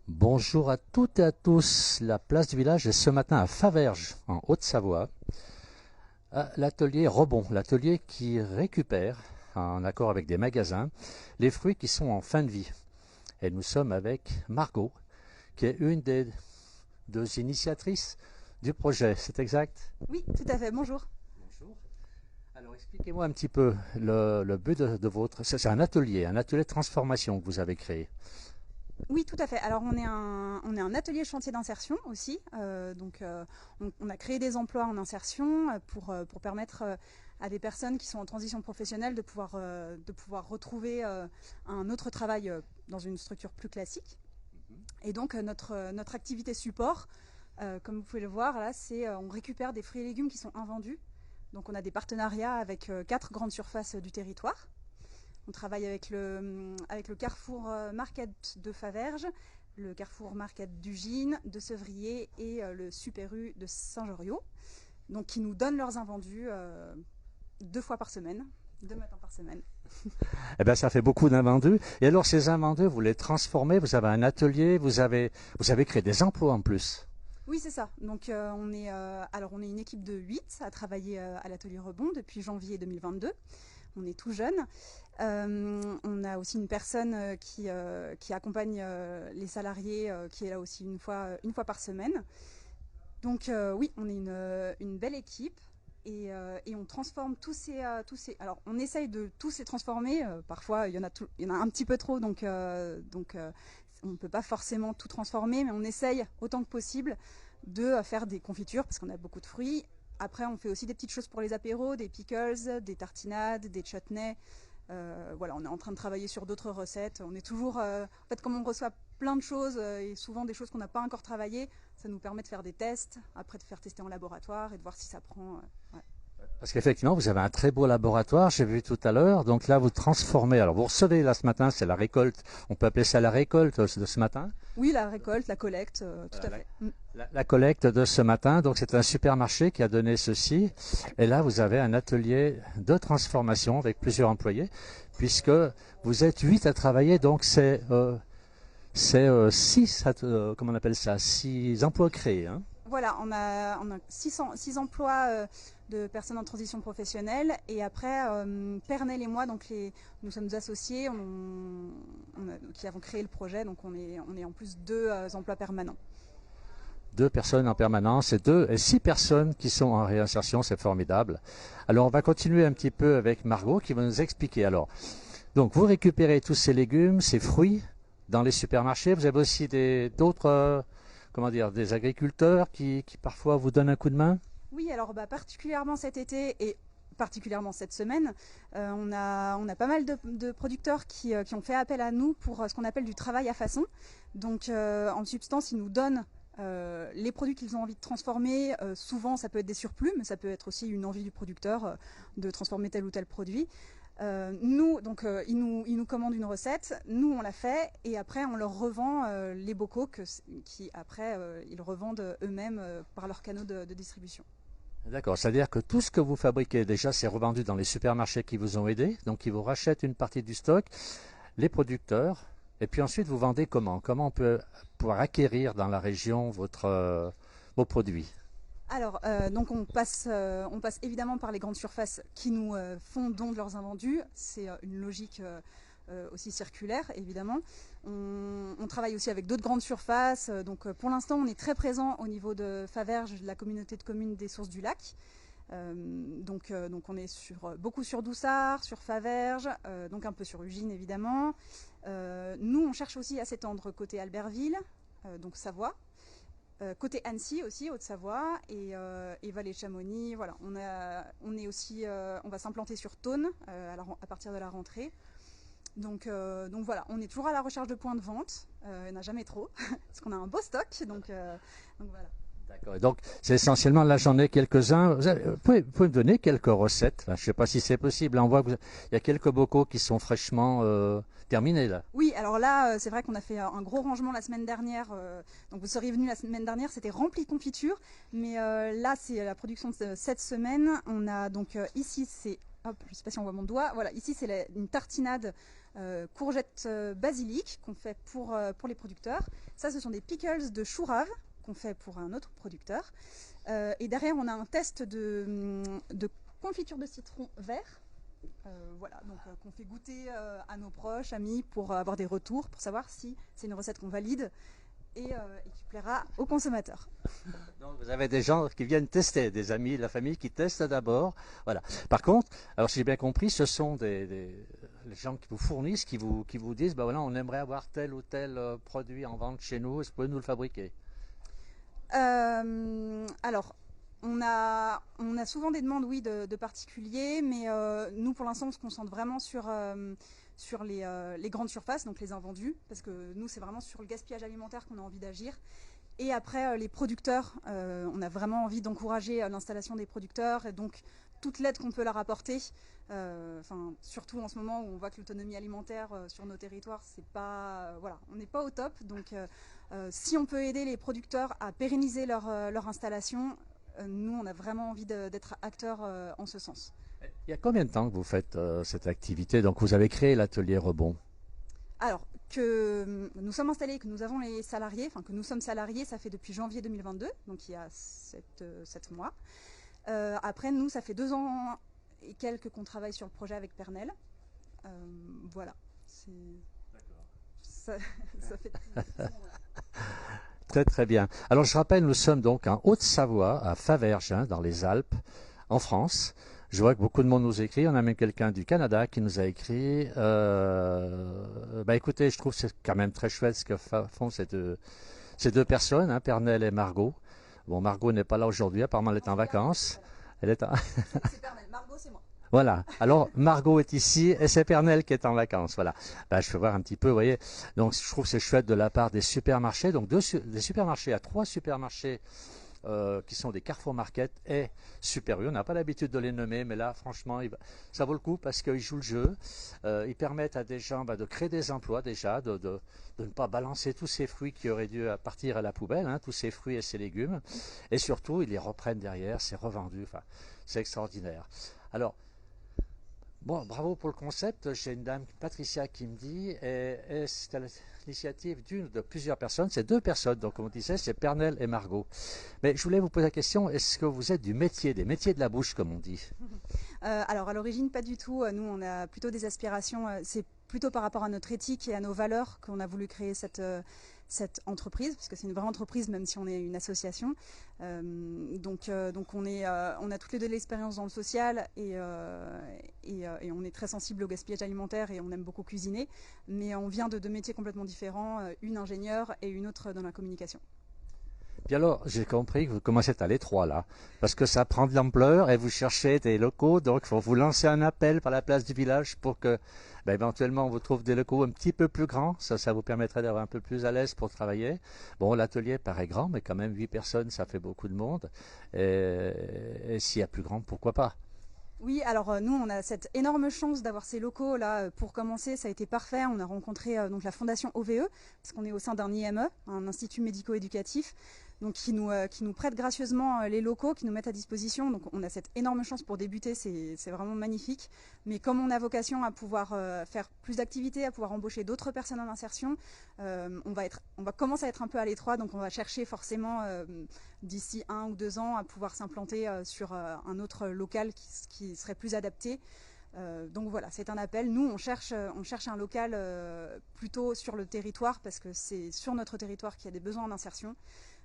Bonjour à toutes et à tous. La place du village est ce matin à Faverges, en Haute-Savoie, à l'atelier Rebond, l'atelier qui récupère, en accord avec des magasins, les fruits qui sont en fin de vie. Et nous sommes avec Margot, qui est une des deux initiatrices du projet. C'est exact? Oui, tout à fait. Bonjour. Bonjour. Alors expliquez-moi un petit peu le but de votre... C'est un atelier de transformation que vous avez créé. Oui, tout à fait. Alors, on est un atelier chantier d'insertion aussi. On a créé des emplois en insertion pour permettre à des personnes qui sont en transition professionnelle de pouvoir retrouver un autre travail dans une structure plus classique. Et donc, notre activité support, comme vous pouvez le voir, là, c'est on récupère des fruits et légumes qui sont invendus. Donc, on a des partenariats avec 4 grandes surfaces du territoire. On travaille avec le Carrefour Market de Faverges, le Carrefour Market d'Ugine, de Sevrier et le Super U de Saint-Joriot, donc qui nous donnent leurs invendus 2 fois par semaine, 2 matins par semaine. Eh bien, ça fait beaucoup d'invendus. Et alors, ces invendus, vous les transformez, vous avez un atelier, vous avez créé des emplois en plus. Oui, c'est ça. Donc on est une équipe de 8 à travailler à l'atelier Rebond depuis janvier 2022. On est tout jeune. On a aussi une personne qui accompagne les salariés, qui est là aussi une fois par semaine. Donc oui, on est une belle équipe et on transforme tous ces. Alors on essaye de tous les transformer. Parfois il y en a un petit peu trop, donc on ne peut pas forcément tout transformer, mais on essaye autant que possible de faire des confitures parce qu'on a beaucoup de fruits. Après, on fait aussi des petites choses pour les apéros, des pickles, des tartinades, des chutneys. Voilà, on est en train de travailler sur d'autres recettes. On est toujours, en fait, comme on reçoit plein de choses et souvent des choses qu'on n'a pas encore travaillées, ça nous permet de faire des tests, après de faire tester en laboratoire et de voir si ça prend. Ouais. Parce qu'effectivement, vous avez un très beau laboratoire, j'ai vu tout à l'heure. Donc là, vous transformez. Alors, vous recevez là ce matin, c'est la récolte. On peut appeler ça la récolte de ce matin. Oui, la récolte, la collecte, tout Voilà, à fait. Mm. la collecte de ce matin. Donc, c'est un supermarché qui a donné ceci. Et là, vous avez un atelier de transformation avec plusieurs employés, puisque vous êtes 8 à travailler. Donc, c'est 6, comment on appelle ça, 6 emplois créés, hein. Voilà, on a 6 emplois de personnes en transition professionnelle. Et après, Pernel et moi, nous sommes associés qui avons créé le projet. Donc on est en plus 2 emplois permanents. 2 personnes en permanence et 6 personnes qui sont en réinsertion, c'est formidable. Alors on va continuer un petit peu avec Margot qui va nous expliquer. Alors, donc vous récupérez tous ces légumes, ces fruits dans les supermarchés. Vous avez aussi d'autres, comment dire, des agriculteurs qui parfois vous donnent un coup de main. Oui, alors particulièrement cet été et particulièrement cette semaine, on a pas mal de producteurs qui ont fait appel à nous pour ce qu'on appelle du travail à façon. Donc en substance, ils nous donnent les produits qu'ils ont envie de transformer. Souvent, ça peut être des surplus, mais ça peut être aussi une envie du producteur de transformer tel ou tel produit. Ils nous commandent une recette, nous on la fait et après on leur revend les bocaux qui après ils revendent eux-mêmes par leurs canaux de distribution. D'accord, c'est-à-dire que tout ce que vous fabriquez déjà, c'est revendu dans les supermarchés qui vous ont aidé, donc ils vous rachètent une partie du stock, les producteurs, et puis ensuite vous vendez comment? Comment on peut pouvoir acquérir dans la région vos produits? Alors, donc on passe évidemment par les grandes surfaces qui nous font don de leurs invendus. C'est une logique aussi circulaire, évidemment. On travaille aussi avec d'autres grandes surfaces. Donc, pour l'instant, on est très présent au niveau de Faverges, de la communauté de communes des Sources du Lac. Donc on est beaucoup sur Doussard, sur Faverges, donc un peu sur Ugine, évidemment. Nous, on cherche aussi à s'étendre côté Albertville, donc Savoie. Côté Annecy aussi, Haute-Savoie et Vallée-Chamonix. Voilà, on va s'implanter sur Thônes à partir de la rentrée. Donc voilà, on est toujours à la recherche de points de vente. Il n'y en a jamais trop, parce qu'on a un beau stock. Donc voilà. D'accord. Donc, c'est essentiellement, là j'en ai quelques-uns. Vous pouvez me donner quelques recettes? Enfin, je ne sais pas si c'est possible. On voit qu'il y a quelques bocaux qui sont fraîchement terminés là. Oui, alors là, c'est vrai qu'on a fait un gros rangement la semaine dernière. Donc vous seriez venu la semaine dernière, c'était rempli de confitures. Mais là, c'est la production de cette semaine. On a donc ici, c'est hop, je ne sais pas si on voit mon doigt. Voilà, ici c'est une tartinade courgette basilic qu'on fait pour les producteurs. Ça, ce sont des pickles de chou rave qu'on fait pour un autre producteur. Et derrière, on a un test de confiture de citron vert. Voilà, donc qu'on fait goûter à nos proches, amis, pour avoir des retours, pour savoir si c'est une recette qu'on valide et qui plaira aux consommateurs. Donc vous avez des gens qui viennent tester, des amis de la famille qui testent d'abord. Voilà. Par contre, alors si j'ai bien compris, ce sont les gens qui vous fournissent, qui vous disent, bah voilà, on aimerait avoir tel ou tel produit en vente chez nous, est-ce que vous pouvez nous le fabriquer? Alors, on a souvent des demandes, oui, de particuliers, mais nous, pour l'instant, on se concentre vraiment sur les grandes surfaces, donc les invendus, parce que nous, c'est vraiment sur le gaspillage alimentaire qu'on a envie d'agir. Et après, les producteurs, on a vraiment envie d'encourager l'installation des producteurs, et donc toute l'aide qu'on peut leur apporter, surtout en ce moment où on voit que l'autonomie alimentaire sur nos territoires, c'est pas, voilà, on n'est pas au top. Donc, si on peut aider les producteurs à pérenniser leur installation, nous, on a vraiment envie d'être acteurs en ce sens. Il y a combien de temps que vous faites cette activité? Donc vous avez créé l'atelier Rebond. Alors, que nous sommes installés, que nous avons les salariés, enfin que nous sommes salariés, ça fait depuis janvier 2022, donc il y a 7 mois. Après, nous, ça fait 2 ans et quelques qu'on travaille sur le projet avec Pernel. Voilà. Ça fait... Très très bien. Alors je rappelle, nous sommes donc en Haute-Savoie, à Faverges, hein, dans les Alpes, en France. Je vois que beaucoup de monde nous écrit. On a même quelqu'un du Canada qui nous a écrit. Écoutez, je trouve que c'est quand même très chouette ce que font ces deux personnes, hein, Pernel et Margot. Bon, Margot n'est pas là aujourd'hui, apparemment elle est en vacances. Elle est en... C'est Pernel, Margot c'est moi. Voilà. Alors, Margot est ici et c'est Pernel qui est en vacances. Voilà. Je peux voir un petit peu, vous voyez. Donc, je trouve que c'est chouette de la part des supermarchés. Donc, des supermarchés à 3 supermarchés qui sont des Carrefour Market et Super U. On n'a pas l'habitude de les nommer, mais là, franchement, ça vaut le coup parce qu'ils jouent le jeu. Ils permettent à des gens de créer des emplois déjà, de ne pas balancer tous ces fruits qui auraient dû partir à la poubelle, hein, tous ces fruits et ces légumes. Et surtout, ils les reprennent derrière, c'est revendu. Enfin, c'est extraordinaire. Alors, bon, bravo pour le concept. J'ai une dame, Patricia, qui me dit, et c'est à l'initiative d'une de plusieurs personnes, c'est 2 personnes, donc comme on disait, c'est Pernel et Margot. Mais je voulais vous poser la question, est-ce que vous êtes des métiers de la bouche, comme on dit? Alors à l'origine, pas du tout. Nous, on a plutôt des aspirations, c'est plutôt par rapport à notre éthique et à nos valeurs qu'on a voulu créer cette entreprise, parce que c'est une vraie entreprise, même si on est une association. Donc on a toutes les deux de l'expérience dans le social et on est très sensible au gaspillage alimentaire et on aime beaucoup cuisiner. Mais on vient de 2 métiers complètement différents, une ingénieure et une autre dans la communication. Puis alors, j'ai compris que vous commencez à l'étroit là, parce que ça prend de l'ampleur et vous cherchez des locaux, donc il faut vous lancer un appel par la place du village pour que, éventuellement, on vous trouve des locaux un petit peu plus grands. Ça vous permettrait d'avoir un peu plus à l'aise pour travailler. Bon, l'atelier paraît grand, mais quand même 8 personnes, ça fait beaucoup de monde. Et s'il y a plus grand, pourquoi pas? Oui, alors nous, on a cette énorme chance d'avoir ces locaux là. Pour commencer, ça a été parfait. On a rencontré donc la fondation OVE, parce qu'on est au sein d'un IME, un institut médico-éducatif, donc qui nous prête gracieusement les locaux, qui nous mettent à disposition. Donc on a cette énorme chance pour débuter, c'est vraiment magnifique. Mais comme on a vocation à pouvoir faire plus d'activités, à pouvoir embaucher d'autres personnes en insertion, on va commencer à être un peu à l'étroit. Donc on va chercher forcément d'ici 1 ou 2 ans à pouvoir s'implanter sur un autre local qui serait plus adapté. Donc voilà, c'est un appel. Nous, on cherche un local plutôt sur le territoire, parce que c'est sur notre territoire qu'il y a des besoins en insertion.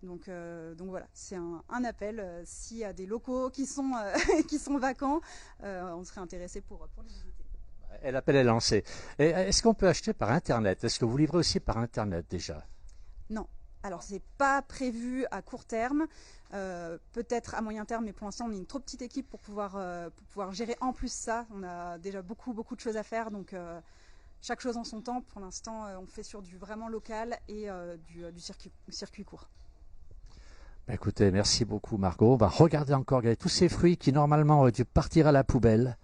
Donc voilà, c'est un appel. S'il y a des locaux qui sont vacants, on serait intéressé pour les visiter. Et l'appel est lancé. Et est-ce qu'on peut acheter par Internet? Est-ce que vous livrez aussi par Internet déjà? Non. Alors, c'est pas prévu à court terme, peut-être à moyen terme, mais pour l'instant, on est une trop petite équipe pour pouvoir gérer en plus ça. On a déjà beaucoup de choses à faire, donc chaque chose en son temps. Pour l'instant, on fait sur du vraiment local et du circuit court. Écoutez, merci beaucoup Margot. On va regarder encore tous ces fruits qui normalement auraient dû partir à la poubelle.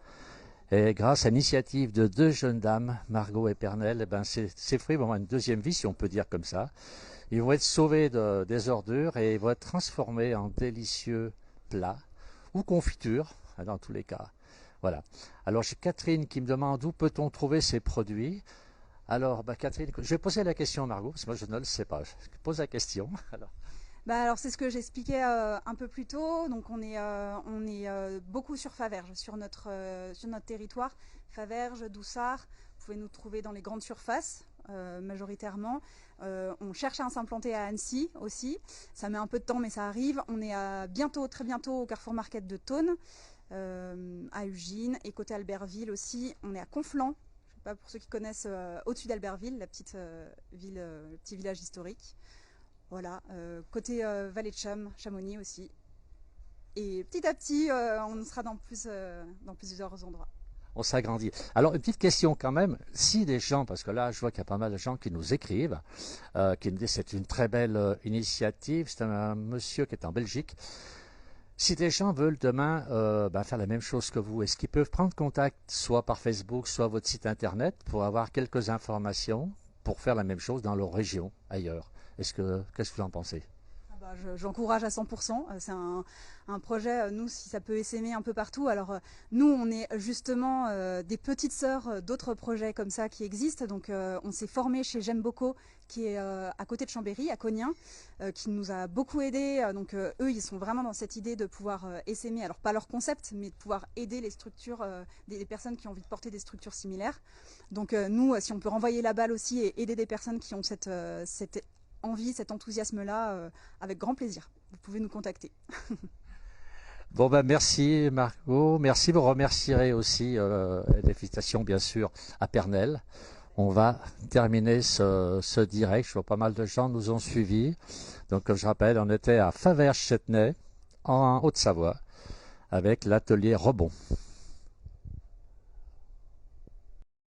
Et grâce à l'initiative de 2 jeunes dames, Margot et Pernel, ces fruits vont avoir une deuxième vie, si on peut dire comme ça. Ils vont être sauvés des ordures et ils vont être transformés en délicieux plats ou confitures, dans tous les cas. Voilà. Alors j'ai Catherine qui me demande où peut-on trouver ces produits. Alors Catherine, je vais poser la question à Margot, parce que moi je ne le sais pas. Je pose la question. Alors c'est ce que j'expliquais un peu plus tôt. Donc on est beaucoup sur Faverges, sur notre territoire. Faverges, Doussard. Vous pouvez nous trouver dans les grandes surfaces majoritairement. On cherche à s'implanter à Annecy aussi. Ça met un peu de temps, mais ça arrive. On est très bientôt au Carrefour Market de Thônes, à Ugine, et côté Albertville aussi. On est à Conflans. Je sais pas pour ceux qui connaissent, au-dessus d'Albertville, la petite ville, le petit village historique. Voilà, côté Vallée de Chamonix aussi. Et petit à petit, on sera dans plusieurs endroits. On s'agrandit. Alors, une petite question quand même. Si des gens, parce que là, je vois qu'il y a pas mal de gens qui nous écrivent, qui me disent c'est une très belle initiative, c'est un monsieur qui est en Belgique. Si des gens veulent demain faire la même chose que vous, est-ce qu'ils peuvent prendre contact soit par Facebook, soit votre site internet pour avoir quelques informations pour faire la même chose dans leur région, ailleurs? Qu'est-ce que vous en pensez? J'encourage à 100%. C'est un projet, nous, si ça peut essaimer un peu partout. Alors, nous, on est justement des petites sœurs d'autres projets comme ça qui existent. Donc, on s'est formé chez J'aime Bocaux, qui est à côté de Chambéry, à Cognien, qui nous a beaucoup aidés. Donc, eux, ils sont vraiment dans cette idée de pouvoir essaimer, alors pas leur concept, mais de pouvoir aider les structures, des personnes qui ont envie de porter des structures similaires. Donc, nous, si on peut renvoyer la balle aussi et aider des personnes qui ont cette envie, cet enthousiasme-là, avec grand plaisir. Vous pouvez nous contacter. Bon merci Margot, merci. Vous remercierez aussi des félicitations bien sûr à Pernelle. On va terminer ce direct. Je vois pas mal de gens nous ont suivis. Donc comme je rappelle, on était à Faverges-Chêtenay en Haute-Savoie avec l'atelier Rebond.